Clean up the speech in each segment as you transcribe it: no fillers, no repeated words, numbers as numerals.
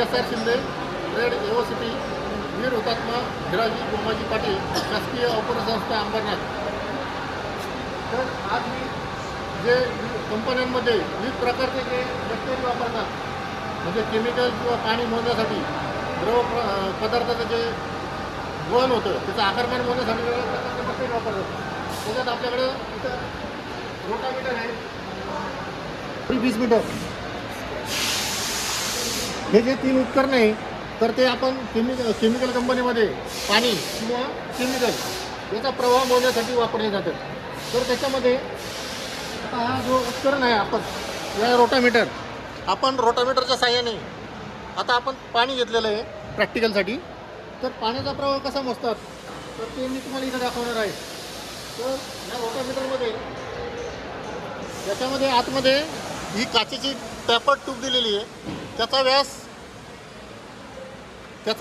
SR Shinde red एओसिटी वीर हुतात्मा हिराजी गोमाजी पाटील शासकीय औपचारिक संस्था अंबरनाथ. तर आज मी जे कंपन्यांमध्ये विविध प्रकारचे जे बॅक्टेरिया वापरतात, म्हणजे केमिकल किंवा पाणी मोजण्यासाठी द्रव पदार्थाचं जे वहन होतं त्याचं आकारमान मोजण्यासाठी वेगवेगळ्या प्रकारचे बॅक्टेरिया वापरतात. त्याच्यात आपल्याकडं इथं रोटामीटर आहे, 20 मीटर. हे जे 3 उपकरण आहे तर ते आपण केमिकल कंपनीमध्ये पाणी किंवा केमिकल याचा प्रवाह मोजण्यासाठी वापरले जातात. तर त्याच्यामध्ये आता हा जो उपकरण आहे या रोटामीटर, आपण रोटामीटरच्या साहाय्याने आता आपण पाणी घेतलेलं आहे प्रॅक्टिकलसाठी. तर पाण्याचा प्रवाह कसा मोजतात तर ते मी तुम्हाला इथं दाखवणार आहे. तर या रोटामीटरमध्ये याच्यामध्ये आतमध्ये ही काचेची टॅपर्ड ट्यूब दिलेली आहे. त्याचा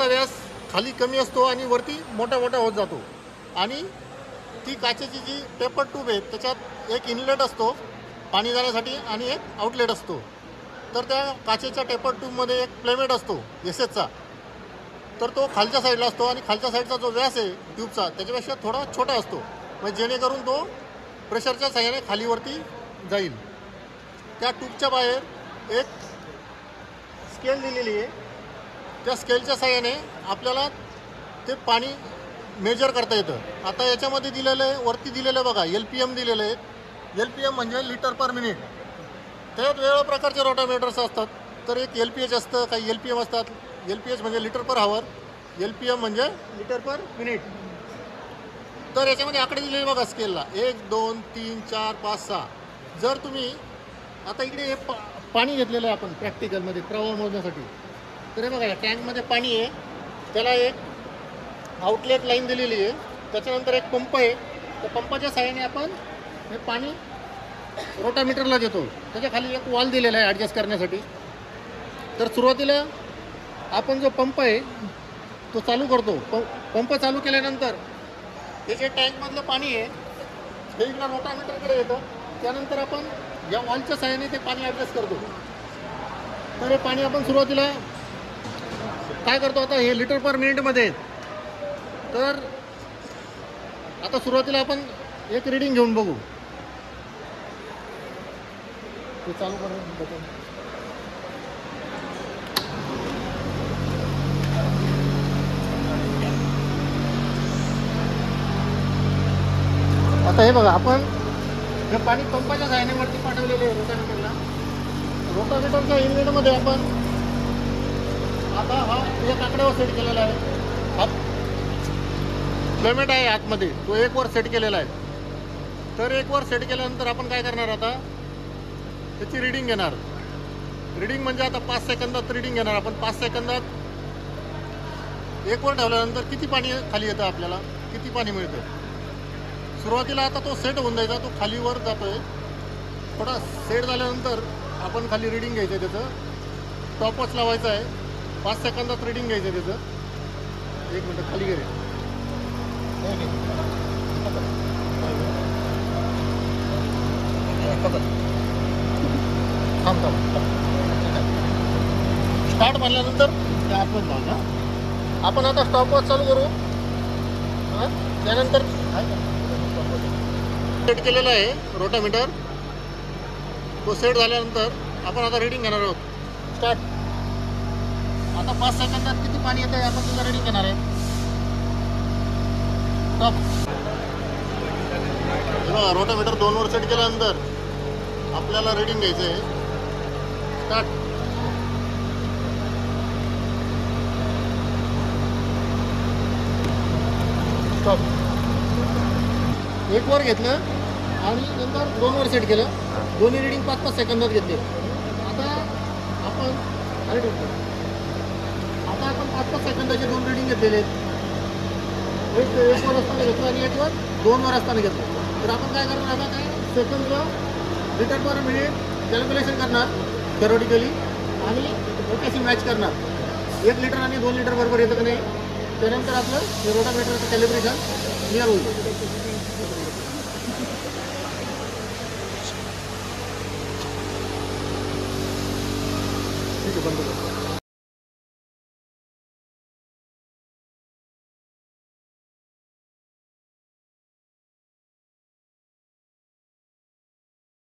व्यास खाली कमी असतो आणि वरती मोठा होत जातो. आणि ती काचेची जी टॅपर्ड ट्यूब आहे त्याच्यात एक इनलेट असतो पाणी जाण्यासाठी आणि एक आउटलेट असतो. तर त्या काचेच्या टॅपर्ड ट्यूबमध्ये एक प्लेमेट असतो एसएचचा, तर तो खालच्या साईडला असतो आणि खालच्या साईडचा जो व्यास आहे ट्यूबचा त्याच्यापेक्षा थोडा छोटा असतो, म्हणजे जेणेकरून तो प्रेशरच्या साहाय्याने खालीवरती जाईल. त्या ट्यूबच्या बाहेर एक स्केल दिलेली आहे. त्या स्केलच्या साहाय्याने आपल्याला ते पाणी मेजर करता येतं. आता याच्यामध्ये दिलेलं आहे, वरती दिलेलं आहे बघा, LPM दिलेलं आहे. LPM म्हणजे लिटर पर मिनिट. त्यात वेगवेगळ्या प्रकारचे रोटामीटर्स असतात. तर एक LPH असतं, काही LPM असतात. LPH म्हणजे लिटर पर आवर, LPM म्हणजे लिटर पर मिनिट. तर याच्यामध्ये आकडे दिलेले बघा स्केलला, 1 2 3 4 5 6. जर तुम्ही आता इकडे हे पाणी घेतलेलं आहे आपण प्रॅक्टिकलमध्ये प्रवाह मोजण्यासाठी. तर हे बघा, या टँकमध्ये पाणी आहे, त्याला एक आउटलेट लाईन दिलेली आहे. त्याच्यानंतर एक पंप आहे. त्या पंपाच्या साहाय्याने आपण हे पाणी रोटामीटरला देतो. त्याच्या खाली एक वॉल दिलेला आहे ॲडजस्ट करण्यासाठी. तर सुरुवातीला आपण जो पंप आहे तो चालू करतो. पंप चालू केल्यानंतर हे जे टँकमधलं पाणी आहे हे इकडं रोटामीटरकडे येतं. त्यानंतर आपण या वॉलच्या साहाय्याने ते पाणी ॲडजस्ट करतो. तर हे पाणी आपण सुरुवातीला काय करतो, आता हे लिटर पर मिनिटमध्ये. तर आता सुरुवातीला आपण एक रीडिंग घेऊन बघू. ते चालू करून आता हे बघा, आपण हे पाणी पंपाच्या साहाय्याने वरती पाठवलेले आहे रोटामीटरला. रोटामीटरच्या इनलेटमध्ये आपण आता हा एक आकड्यावर सेट केलेला आहे. हा प्लेमेट आहे आतमध्ये, तो 1 वर सेट केलेला आहे. तर 1 वर सेट केल्यानंतर आपण काय करणार, आता त्याची रीडिंग घेणार. रीडिंग म्हणजे आता 5 सेकंदात रीडिंग घेणार आपण. 5 सेकंदात 1 वर ठेवल्यानंतर किती पाणी खाली येतं, आपल्याला किती पाणी मिळतं. सुरुवातीला आता तो सेट होऊन जायचा, तो खालीवर जातो आहे. थोडा सेट झाल्यानंतर आपण खाली रीडिंग घ्यायचं आहे, त्याचं टॉपवॉच लावायचं आहे. 5 सेकंदात रीडिंग घ्यायचं आहे त्याचं. 1 मिनटं खाली गेले. स्टार्ट म्हणल्यानंतर त्या आतमध्ये जाऊ. आपण आता स्टॉपवॉच चालू करू. त्यानंतर सेट केलेला आहे रोटामीटर. तो सेट झाल्यानंतर आपण आता रीडिंग घेणार आहोत. स्टार्ट. आता 5 सेकंदात किती पाणी येतं आहे आपण तुला रीडिंग घेणार आहे. स्टॉप. बघा, रोटामीटर 2 वर सेट केल्यानंतर आपल्याला रीडिंग घ्यायचं आहे. स्टार्ट. स्टॉप. 1 वर घेतलं आणि नंतर 2 वर सेट केलं. दोन्ही रीडिंग 5-5 सेकंदात घेतले. आता आपण 5-5 सेकंदाचे 2 रीडिंग घेतलेले आहेत. एक वर असताना घेतलं आणि 1 वर 2 वर असताना घेतलं. तर आपण काय करणार, आता काय सेकंदचं लिटर पर मिनिट कॅल्क्युलेशन करणार थेरोटिकली आणि त्याशी मॅच करणार. 1 लिटर आणि 2 लिटर बरोबर येतं की नाही. त्यानंतर आपलं रोटामीटरचं कॅलिब्रेशन क्लिअर होईल. ठीक आहे, बंद करू.